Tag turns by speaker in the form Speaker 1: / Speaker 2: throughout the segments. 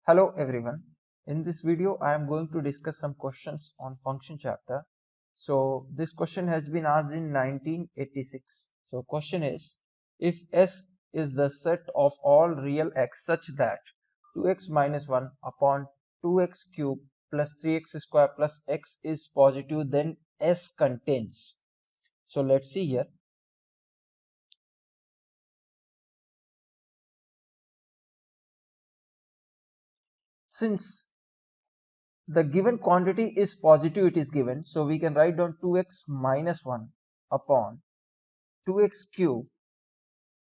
Speaker 1: Hello everyone. In this video I am going to discuss some questions on function chapter. So this question has been asked in 1986. So question is, if S is the set of all real x such that 2x minus 1 upon 2x cube plus 3x square plus x is positive, then S contains. So let's see here. Since the given quantity is positive, it is given, so we can write down 2x minus 1 upon 2x cube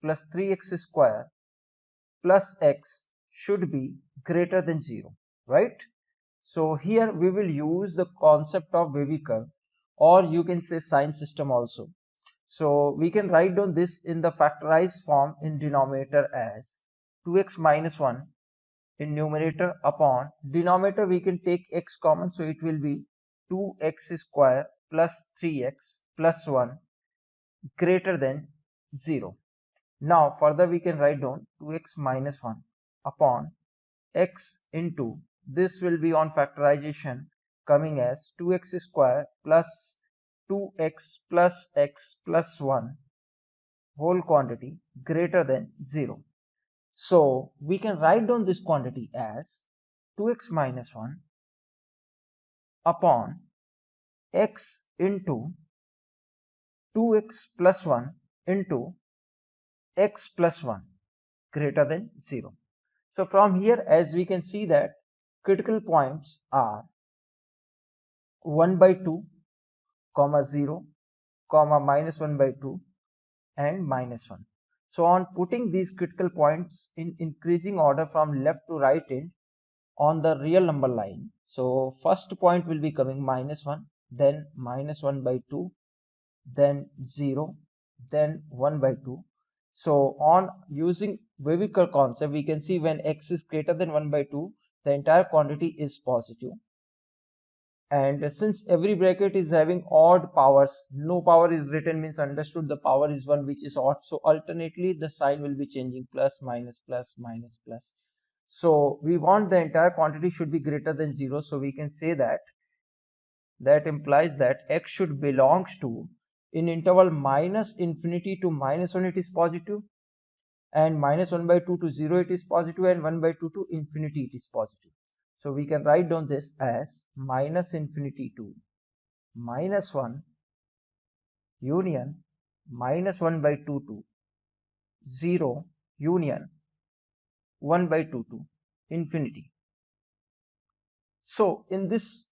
Speaker 1: plus 3x square plus x should be greater than 0, right? So here we will use the concept of wavy curve, or you can say sign system also. So we can write down this in the factorized form in denominator as 2x minus 1 in numerator upon denominator we can take x common, so it will be 2x square plus 3x plus 1 greater than 0. Now further we can write down 2x minus 1 upon x into, this will be on factorization coming as 2x square plus 2x plus x plus 1 whole quantity greater than 0. So we can write down this quantity as 2x minus 1 upon x into 2x plus 1 into x plus 1 greater than 0. So from here, as we can see that critical points are 1 by 2, comma 0, comma minus 1 by 2 and minus 1. So on putting these critical points in increasing order from left to right end on the real number line, so first point will be coming minus 1, then minus 1 by 2, then 0, then 1 by 2. So on using wavy curve concept, we can see when x is greater than 1 by 2, the entire quantity is positive. And since every bracket is having odd powers, no power is written means understood the power is 1 which is odd. So alternately the sign will be changing, plus minus plus minus plus. So we want the entire quantity should be greater than 0. So we can say that implies that x should belongs to in interval minus infinity to minus 1 it is positive, and minus 1 by 2 to 0 it is positive, and 1 by 2 to infinity it is positive. So we can write down this as minus infinity to minus 1 union minus 1 by 2 to 0 union 1 by 2 to infinity. So in this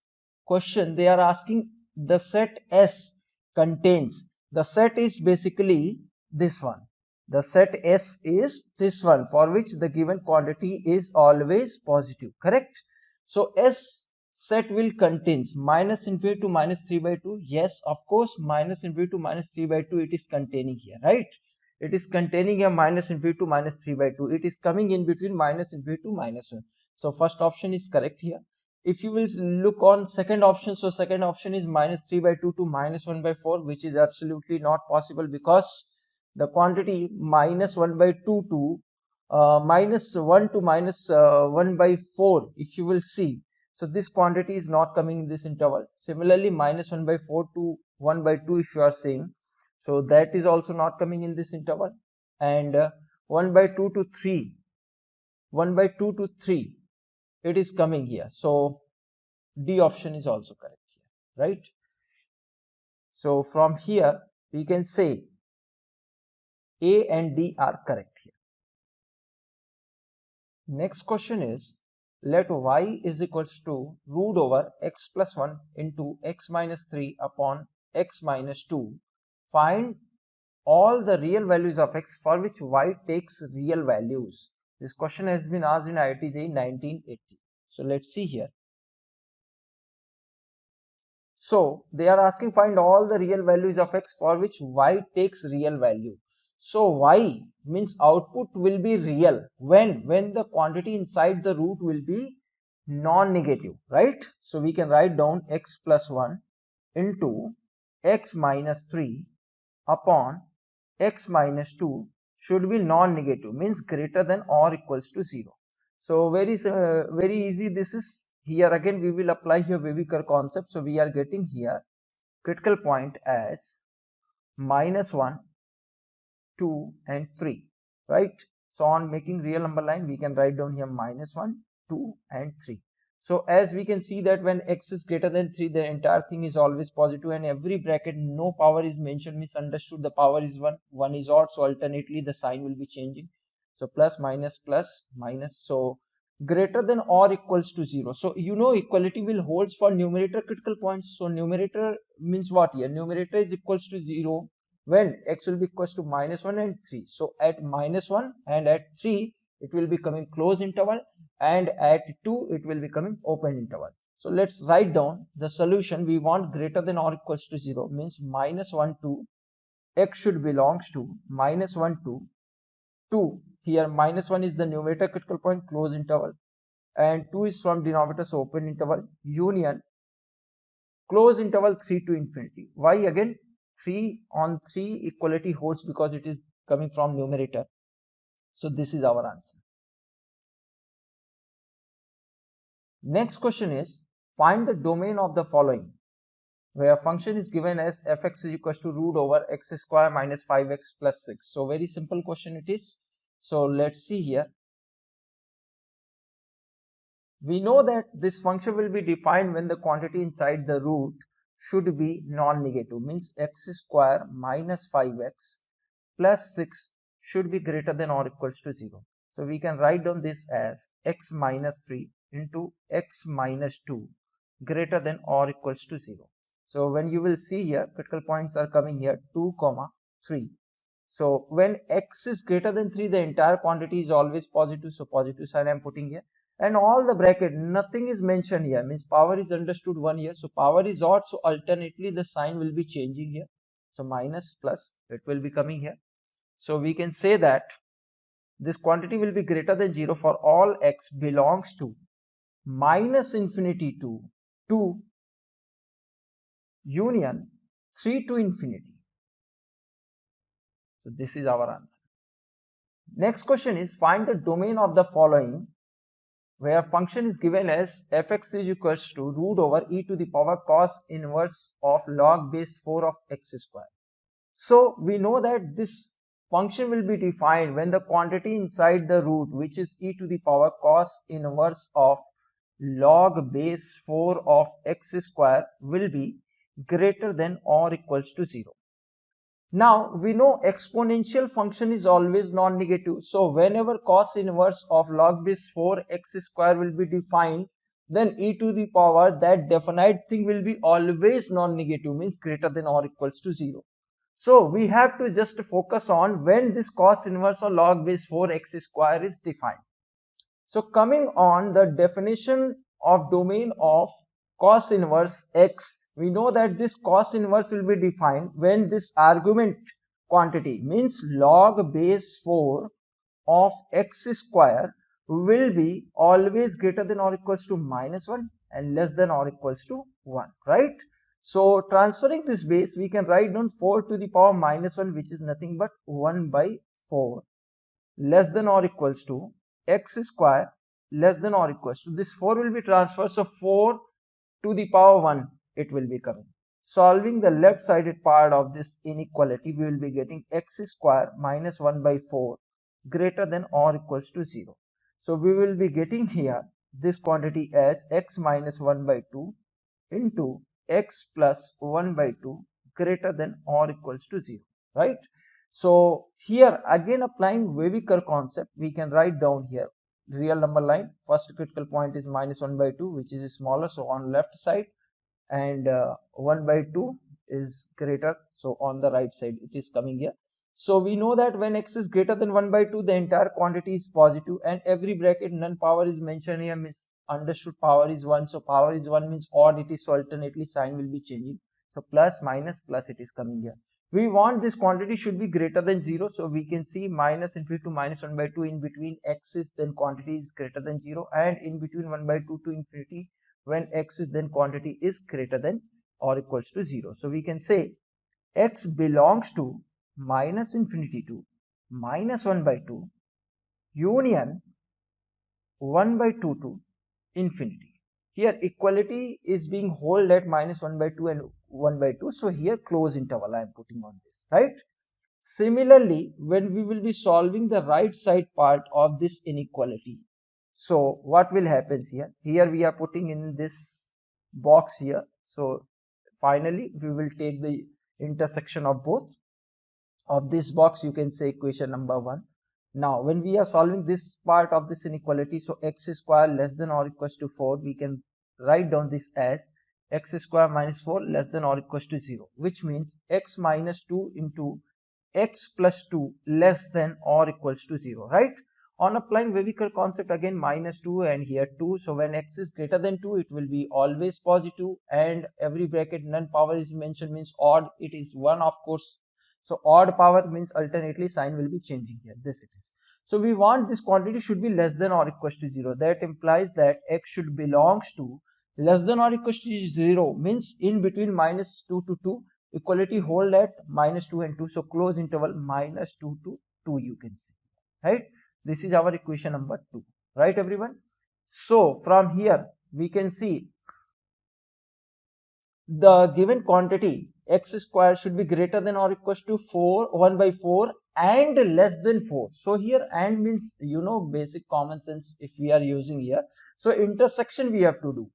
Speaker 1: question they are asking the set S contains. The set is basically this one. The set S is this one for which the given quantity is always positive, correct? So S set will contains minus infinity to minus 3 by 2. Yes, of course, minus infinity to minus 3 by 2 it is containing here, right? It is containing a minus infinity to minus 3 by 2. It is coming in between minus infinity to minus 1. So first option is correct here. If you will look on second option, so second option is minus 3 by 2 to minus 1 by 4, which is absolutely not possible because the quantity minus 1 by 2 to minus 1 to minus 1 by 4, if you will see, so this quantity is not coming in this interval. Similarly, minus 1 by 4 to 1 by 2, if you are saying, so that is also not coming in this interval. And 1 by 2 to 3, 1 by 2 to 3, it is coming here. So D option is also correct here, right? So from here we can say A and D are correct here. Next question is, let y is equals to root over x plus 1 into x minus 3 upon x minus 2. Find all the real values of x for which y takes real values. This question has been asked in IIT JEE 1980. So let's see here. So they are asking find all the real values of x for which y takes real value. So y means output will be real when the quantity inside the root will be non-negative, right? So we can write down x plus 1 into x minus 3 upon x minus 2 should be non-negative, means greater than or equals to 0. So very easy this is. Here again we will apply here Weyukar concept. So we are getting here critical point as -1, 2 and 3, right? So on making real number line, we can write down here -1, 2 and 3. So as we can see that when x is greater than 3, the entire thing is always positive, and every bracket no power is mentioned, misunderstood, the power is 1, 1 is odd, so alternately the sign will be changing. So plus minus, so greater than or equals to 0. So you know equality will holds for numerator critical points. So numerator means what here? Numerator is equals to 0 when x will be equals to -1 and 3. So at -1 and at 3 it will be coming close interval, and at 2 it will be coming open interval. So let's write down the solution. We want greater than or equals to 0 means -1 2, x should belongs to -1 2, 2. Here -1 is the numerator critical point, close interval, and 2 is from denominator, so open interval, union close interval 3 to infinity. Why again 3 on 3 equality holds? Because it is coming from numerator. So this is our answer. Next question is, find the domain of the following, where function is given as fx is equals to root over x square minus 5x plus 6. So very simple question it is. So let's see here. We know that this function will be defined when the quantity inside the root should be non-negative, means x square minus 5x plus 6 should be greater than or equals to 0. So we can write down this as x minus 3 into x minus 2 greater than or equals to 0. So when you will see here, critical points are coming here 2, 3. So when x is greater than 3, the entire quantity is always positive. So positive sign I am putting here. And all the bracket, nothing is mentioned here, means power is understood 1 here. So power is odd, so alternately the sign will be changing here. So minus plus, it will be coming here. So we can say that this quantity will be greater than 0 for all x belongs to minus infinity to 2 union 3 to infinity. So this is our answer. Next question is, find the domain of the following, where function is given as fx is equals to root over e to the power cos inverse of log base 4 of x square. So we know that this function will be defined when the quantity inside the root, which is e to the power cos inverse of log base 4 of x square, will be greater than or equals to 0. Now we know exponential function is always non-negative. So whenever cos inverse of log base 4 x square will be defined, then e to the power, that definite thing will be always non-negative, means greater than or equals to 0. So we have to just focus on when this cos inverse or log base 4 x square is defined. So coming on the definition of domain of cos inverse x, we know that this cos inverse will be defined when this argument quantity, means log base 4 of x square, will be always greater than or equals to -1 and less than or equals to 1, right? So transferring this base, we can write down 4 to the power -1, which is nothing but 1 by 4, less than or equals to x square less than or equals to, this 4 will be transferred, so 4 to the power 1 it will be coming. Solving the left sided part of this inequality, we will be getting x square minus 1 by 4 greater than or equals to 0. So we will be getting here this quantity as x minus 1 by 2 into x plus 1 by 2 greater than or equals to 0, right? So here again applying Weyukar concept, we can write down here real number line. First critical point is -1 by 2, which is smaller, so on left side, and 1 by 2 is greater, so on the right side it is coming here. So we know that when x is greater than 1 by 2, the entire quantity is positive, and every bracket none power is mentioned here, means understood power is 1. So power is 1 means odd it is, so alternately sign will be changing. So plus minus plus it is coming here. We want this quantity should be greater than 0, so we can see minus infinity to -1 by 2, in between x is, then quantity is greater than 0, and in between 1 by 2 to infinity, when x is, then quantity is greater than or equals to 0. So we can say x belongs to minus infinity to -1 by 2 union 1 by 2 to infinity. Here equality is being held at minus 1 by 2 and 1 by 2. So here close interval I am putting on this, right? Similarly, when we will be solving the right side part of this inequality, so what will happen here? Here we are putting in this box here. So finally we will take the intersection of both of this box. You can say equation number 1. Now when we are solving this part of this inequality, so x square less than or equals to 4, we can write down this as x square minus 4 less than or equals to 0, which means x minus 2 into x plus 2 less than or equals to 0, right? On applying Weyerhaeuser concept, again minus 2 and here 2, so when x is greater than 2 it will be always positive, and every bracket none power is mentioned means odd, it is 1 of course. So odd power means alternately sign will be changing here, this it is. So we want this quantity should be less than or equals to 0. That implies that x should belongs to less than or equals to 0, means in between minus 2 to 2. Equality hold at minus 2 and 2, so close interval minus 2 to 2 you can see, right? This is our equation number 2, right everyone? So from here we can see the given quantity x square should be greater than or equals to 1 by 4 and less than 4. So here and means, you know, basic common sense if we are using here. So intersection we have to do,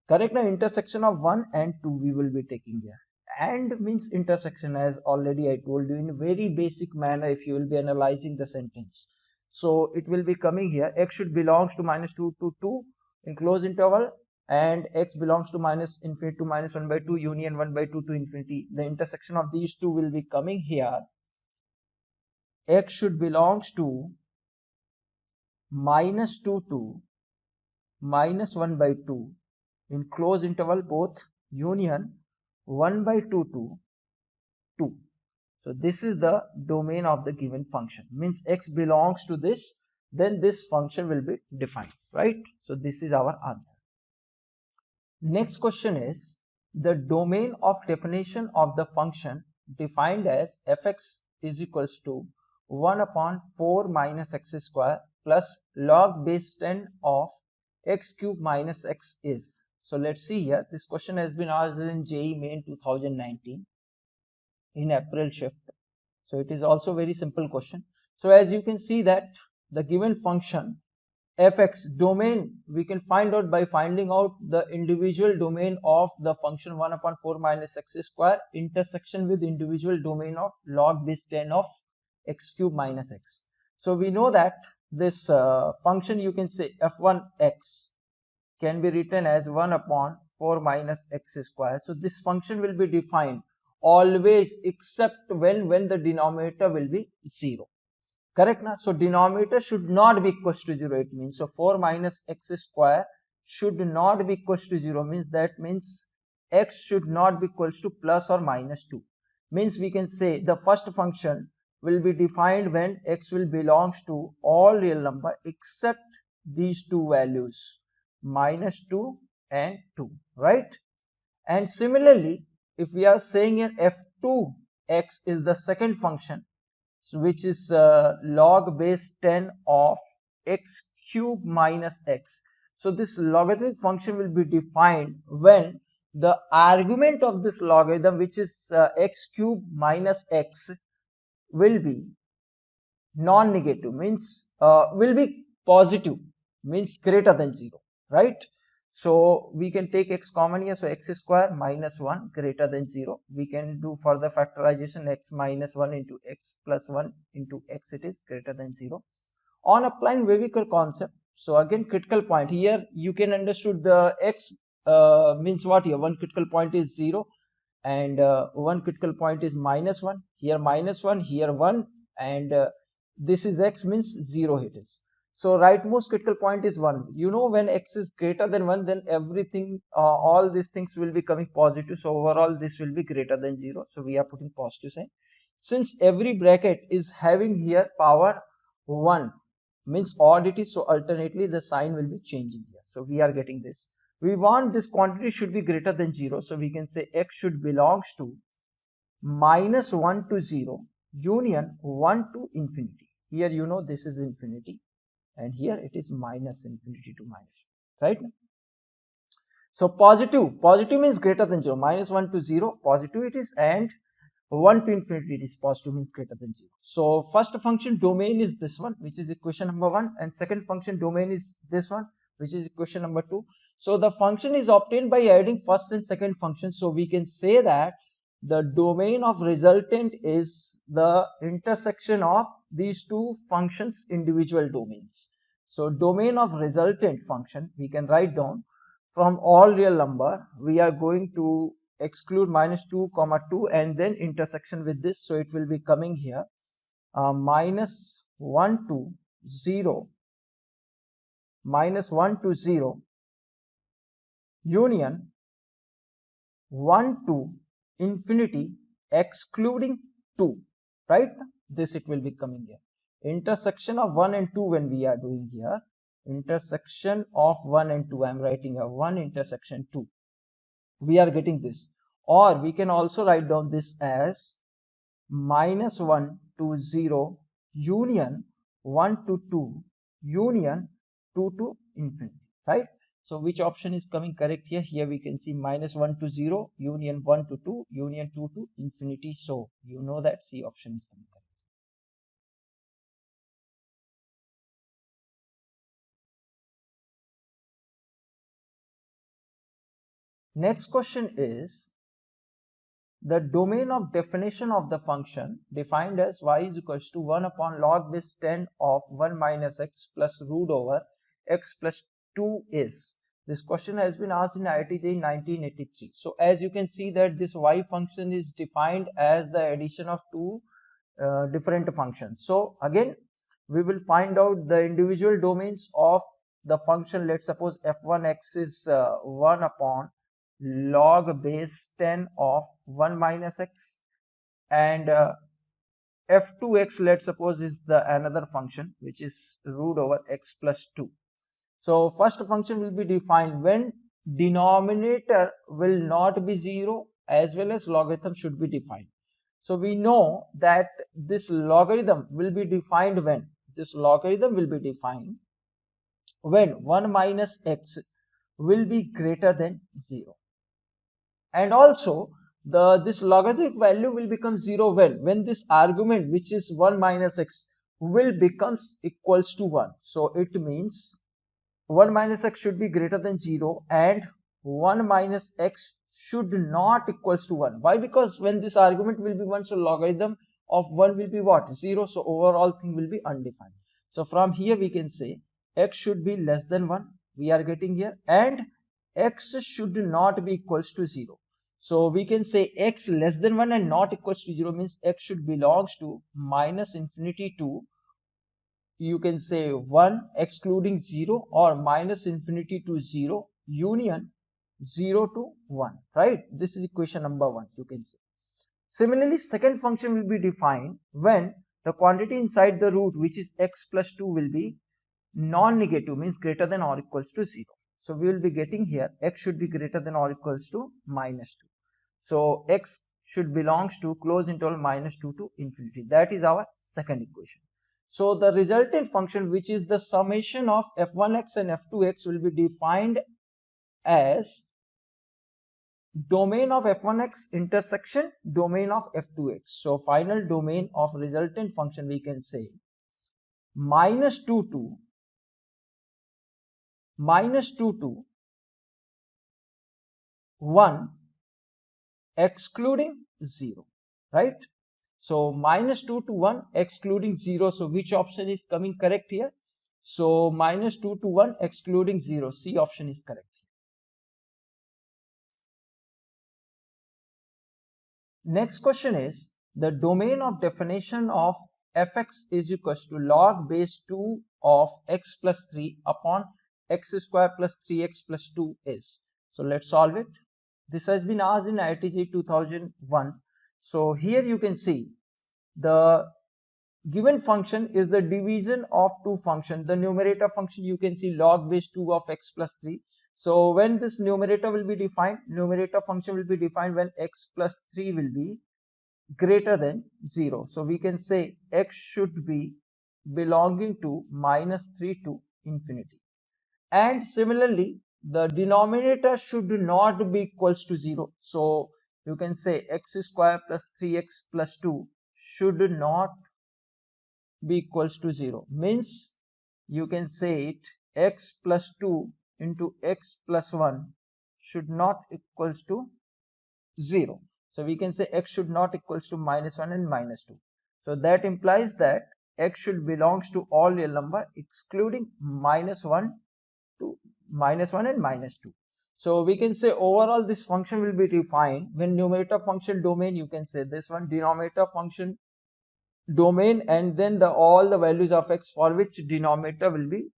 Speaker 1: correct? Now intersection of 1 and 2 we will be taking here. And means intersection, as already I told you, in very basic manner if you will be analyzing the sentence. So it will be coming here, x should belongs to minus 2 to 2 in close interval, and x belongs to minus infinity to minus 1 by 2 union 1 by 2 to infinity. The intersection of these two will be coming here, x should belongs to minus 2 to minus 1 by 2 in close interval both union 1 by 2 to 2. So this is the domain of the given function, means x belongs to this, then this function will be defined, right? So this is our answer. Next question is the domain of definition of the function defined as fx is equals to 1 upon 4 minus x square plus log base 10 of x cube minus x is. So let's see here, this question has been asked in JEE Main 2019 in April shift. So it is also very simple question. So as you can see that the given function fx domain we can find out by finding out the individual domain of the function 1 upon 4 minus x square intersection with individual domain of log base 10 of x cube minus x. So we know that this function, you can say f1x can be written as 1 upon 4 minus x square. So this function will be defined always except when the denominator will be 0. Correct now? So denominator should not be equals to 0. It means so 4 minus x square should not be equals to 0, means that means x should not be equals to plus or minus 2. Means we can say the first function will be defined when x will belongs to all real number except these two values minus 2 and 2, right? And similarly if we are saying here f2x is the second function, so which is log base 10 of x cube minus x. So this logarithmic function will be defined when the argument of this logarithm, which is x cube minus x, will be non-negative, means will be positive, means greater than 0, right? So we can take x common here, so x square minus 1 greater than 0. We can do further factorization, x minus 1 into x plus 1 into x, it is greater than 0. On applying Weyerhaeuser concept, so again critical point here you can understood the x means what here, one critical point is 0 and one critical point is minus 1, here minus 1, here 1, and this is x means 0 it is. So rightmost critical point is 1. You know when x is greater than 1, then everything all these things will be coming positive, so overall this will be greater than 0, so we are putting positive sign. Since every bracket is having here power 1, means odd it is, so alternately the sign will be changing here, so we are getting this. We want this quantity should be greater than 0, so we can say x should belongs to minus 1 to 0 union 1 to infinity. Here you know this is infinity, and here it is minus infinity to minus, right? So positive means greater than 0, minus 1 to 0 positive it is, and 1 to infinity it is positive means greater than 0. So first function domain is this one, which is equation number 1, and second function domain is this one, which is equation number 2. So the function is obtained by adding first and second function. So we can say that the domain of resultant is the intersection of these two functions individual domains. So domain of resultant function we can write down, from all real number we are going to exclude minus 2 comma 2 and then intersection with this, so it will be coming here minus 1 to 0 minus 1 to 0 union 1 to infinity excluding 2, right? This it will be coming here, intersection of 1 and 2 when we are doing here, intersection of 1 and 2, I am writing a 1 intersection 2, we are getting this. Or we can also write down this as minus 1 to 0 union 1 to 2 union 2 to infinity, right? So which option is coming correct here? Here we can see minus 1 to 0 union 1 to 2 union 2 to infinity, so you know that C option is coming correct. Next question is the domain of definition of the function defined as y is equals to 1 upon log base 10 of 1 minus x plus root over x plus 2 is. This question has been asked in IIT in 1983. So as you can see that this y function is defined as the addition of two different functions. So again we will find out the individual domains of the function. Let's suppose f1x is 1 upon log base 10 of 1 minus x, and f2x let's suppose is the another function which is root over x plus 2. So first function will be defined when denominator will not be 0 as well as logarithm should be defined. So we know that this logarithm will be defined when 1 minus x will be greater than 0, and also this logarithmic value will become 0 when this argument which is 1 minus x will becomes equals to 1. So it means 1 minus x should be greater than 0 and 1 minus x should not equals to 1. Why? Because when this argument will be 1, so logarithm of 1 will be what? 0. So overall thing will be undefined. So from here we can say x should be less than 1, we are getting here, and x should not be equals to 0. So we can say x less than 1 and not equals to 0 means x should belongs to minus infinity to, you can say 1 excluding 0, or minus infinity to 0 union 0 to 1, right? This is equation number 1, you can say. Similarly, second function will be defined when the quantity inside the root which is x plus 2 will be non-negative, means greater than or equals to 0. So we will be getting here x should be greater than or equals to minus 2. So x should belongs to close interval minus 2 to infinity. That is our second equation. So the resultant function which is the summation of f1x and f2x will be defined as domain of f1x intersection domain of f2x. So final domain of resultant function we can say minus 2 to 1 excluding 0, right? So minus 2 to 1 excluding 0. So which option is coming correct here? So minus 2 to 1 excluding 0. C option is correct. Next question is the domain of definition of fx is equals to log base 2 of x plus 3 upon x square plus 3x plus 2 is. So let's solve it. This has been asked in IIT 2001. So here you can see the given function is the division of two functions. The numerator function you can see log base 2 of x plus 3. So when this numerator will be defined, numerator function will be defined when x plus 3 will be greater than 0. So we can say x should be belonging to minus 3 to infinity. And similarly, the denominator should not be equals to 0. So you can say x square plus 3x plus 2 should not be equals to 0. Means you can say it x plus 2 into x plus 1 should not equals to 0. So we can say x should not equals to minus 1 and minus 2. So that implies that x should belongs to all real number excluding minus 1 to minus 1 and minus 2. So we can say overall this function will be defined when numerator function domain, you can say this one, denominator function domain, and then the all the values of x for which denominator will be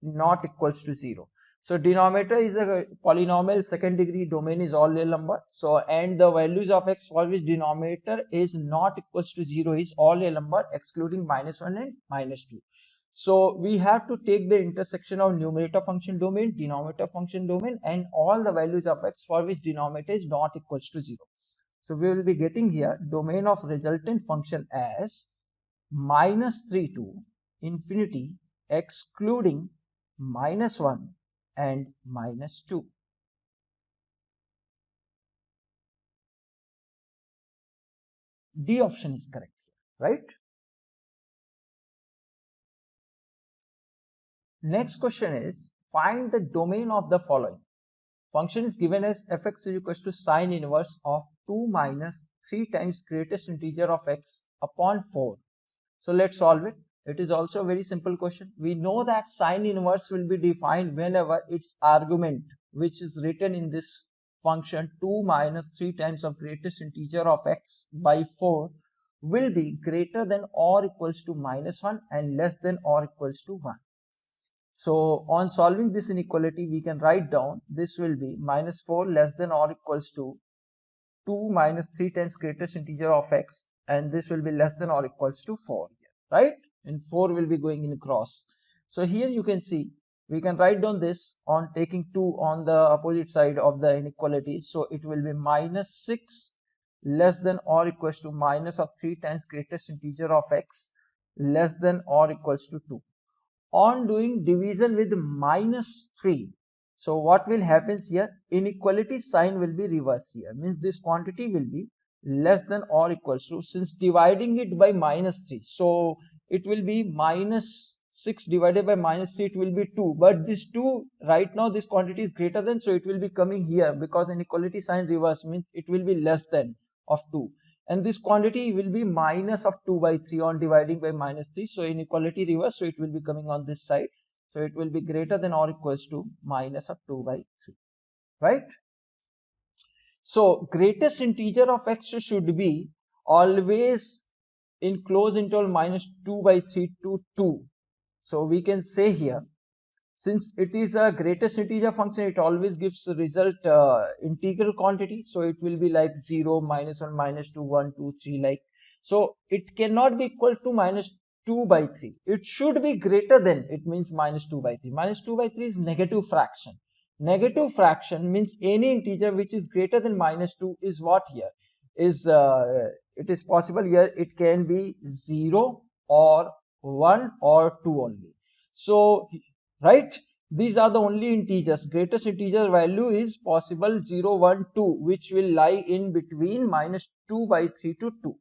Speaker 1: not equals to 0. So denominator is a polynomial second degree, domain is all real number. So and the values of x for which denominator is not equals to 0 is all real number excluding minus 1 and minus 2. So we have to take the intersection of numerator function domain, denominator function domain, and all the values of x for which denominator is not equals to 0. So we will be getting here domain of resultant function as minus 3 to infinity excluding minus 1 and minus 2. D option is correct here, right? Next question is find the domain of the following. Function is given as fx is equals to sine inverse of 2 minus 3 times greatest integer of x upon 4. So let's solve it. It is also a very simple question. We know that sine inverse will be defined whenever its argument, which is written in this function 2 minus 3 times of greatest integer of x by 4, will be greater than or equals to minus 1 and less than or equals to 1. So on solving this inequality, we can write down this will be minus 4 less than or equals to 2 minus 3 times greatest integer of x, and this will be less than or equals to 4 here, right? And 4 will be going in cross. So here you can see we can write down this on taking 2 on the opposite side of the inequality. So it will be minus 6 less than or equals to minus of 3 times greatest integer of x less than or equals to 2. On doing division with minus 3, so what will happens here, inequality sign will be reversed here, means this quantity will be less than or equals to, since dividing it by minus 3, so it will be minus 6 divided by minus 3, it will be 2, but this 2 right now this quantity is greater than, so it will be coming here because inequality sign reverse means it will be less than of 2, and this quantity will be minus of 2 by 3 on dividing by minus 3, so inequality reverse, so it will be coming on this side, so it will be greater than or equals to minus of 2 by 3, right? So greatest integer of x should be always in close interval minus 2 by 3 to 2. So we can say here, since it is a greatest integer function, it always gives result integral quantity, so it will be like 0 minus 1 minus 2 1 2 3 like, so it cannot be equal to minus 2 by 3, it should be greater than, it means minus 2 by 3. Minus 2 by 3 is negative fraction. Negative fraction means any integer which is greater than minus 2 is what here is it is possible here it can be 0 or 1 or 2 only. So right, these are the only integers, greatest integer value is possible 0 1 2, which will lie in between minus 2 by 3 to 2,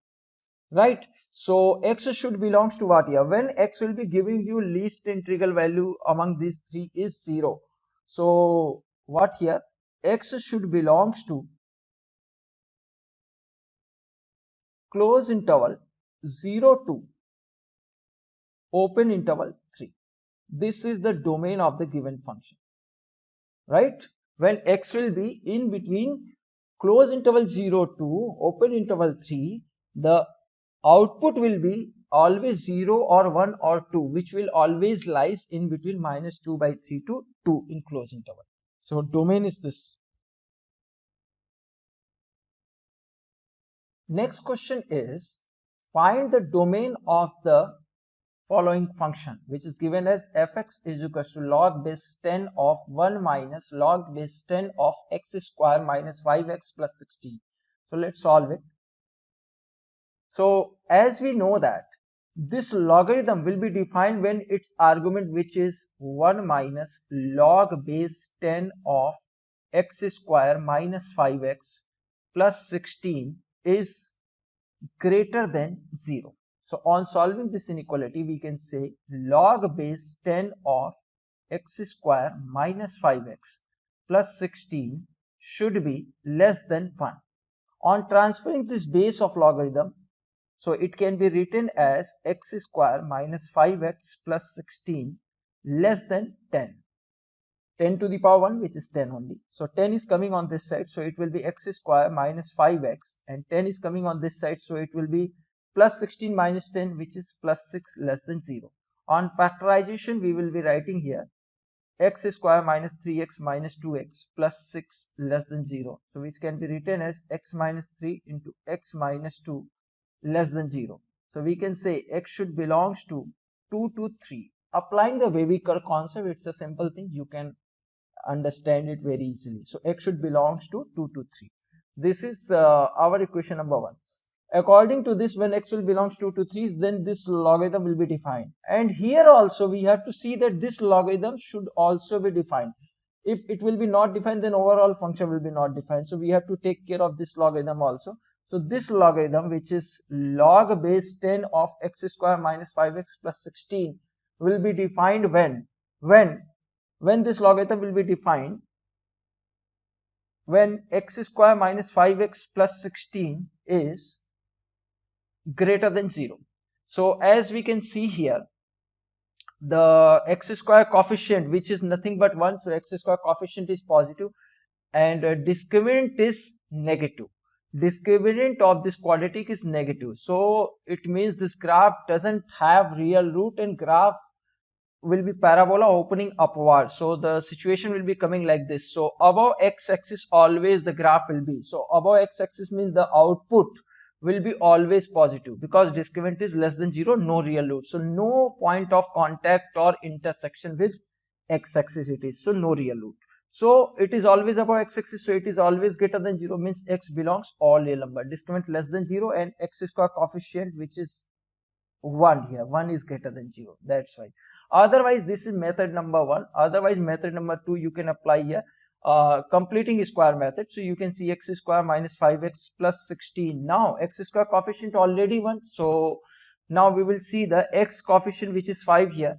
Speaker 1: right? So x should belongs to what here, when x will be giving you least integral value among these three is 0, so what here, x should belongs to close interval 0 to open interval 3. This is the domain of the given function, right? When x will be in between close interval 0 to open interval 3, the output will be always 0 or 1 or 2, which will always lies in between minus 2 by 3 to 2 in close interval. So domain is this. Next question is find the domain of the following function, which is given as fx is equals to log base 10 of 1 minus log base 10 of x square minus 5x plus 16. So let's solve it. So as we know that this logarithm will be defined when its argument, which is 1 minus log base 10 of x square minus 5x plus 16 is greater than 0. So on solving this inequality, we can say log base 10 of x square minus 5x plus 16 should be less than 1. On transferring this base of logarithm, so it can be written as x square minus 5x plus 16 less than 10. 10 to the power 1, which is 10 only. So 10 is coming on this side, so it will be x square minus 5x, and 10 is coming on this side, so it will be plus 16 minus 10, which is plus 6 less than 0. On factorization, we will be writing here x square minus 3x minus 2x plus 6 less than 0. So which can be written as x minus 3 into x minus 2 less than 0. So we can say x should belongs to 2 to 3. Applying the wavy curve concept, it's a simple thing. You can understand it very easily. So x should belongs to 2 to 3. This is our equation number 1. According to this, when x will belongs to 2 to 3, then this logarithm will be defined. And here also we have to see that this logarithm should also be defined. If it will be not defined, then overall function will be not defined. So we have to take care of this logarithm also. So this logarithm, which is log base 10 of x square minus 5x plus 16, will be defined when this logarithm will be defined when x square minus 5x plus 16 is greater than 0. So as we can see here, the x square coefficient, which is nothing but 1, so x square coefficient is positive, and discriminant is negative. Discriminant of this quadratic is negative, so it means this graph doesn't have real root, and graph will be parabola opening upward. So the situation will be coming like this. So above x-axis always the graph will be. So above x-axis means the output will be always positive, because discriminant is less than 0, no real root. So no point of contact or intersection with x-axis it is. So no real root. So it is always above x-axis. So it is always greater than 0, means x belongs all real number. Discriminant less than 0, and x square coefficient, which is 1 here. 1 is greater than 0. That's why. Otherwise, this is method number 1. Otherwise, method number 2 you can apply here. Completing square method. So you can see x square minus 5x plus 16. Now x square coefficient already 1. So now we will see the x coefficient, which is 5 here.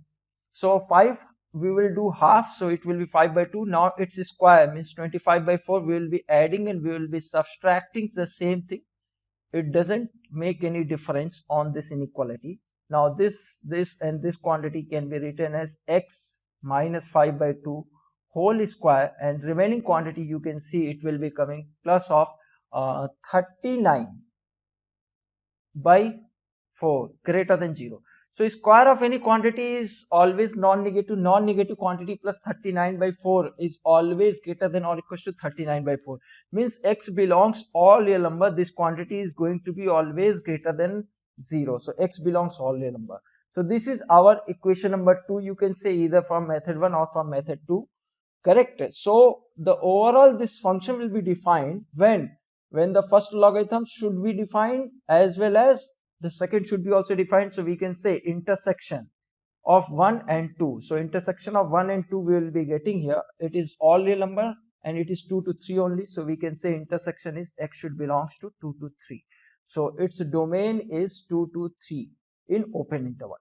Speaker 1: So 5 we will do half, so it will be 5 by 2. Now it's square, means 25 by 4. We will be adding and we will be subtracting the same thing. It doesn't make any difference on this inequality. Now this and this quantity can be written as x minus 5 by 2 whole square, and remaining quantity you can see it will be coming plus of 39 by 4 greater than 0. So square of any quantity is always non-negative. Non-negative quantity plus 39 by 4 is always greater than or equals to 39 by 4. Means x belongs all real number. This quantity is going to be always greater than 0. So x belongs all real number. So this is our equation number 2. You can say either from method 1 or from method 2. Correct. So the overall this function will be defined when the first logarithm should be defined, as well as the second should be also defined. So we can say intersection of 1 and 2. So intersection of 1 and 2 we will be getting here. It is all real number and it is 2 to 3 only. So we can say intersection is x should belongs to 2 to 3. So its domain is 2 to 3 in open interval.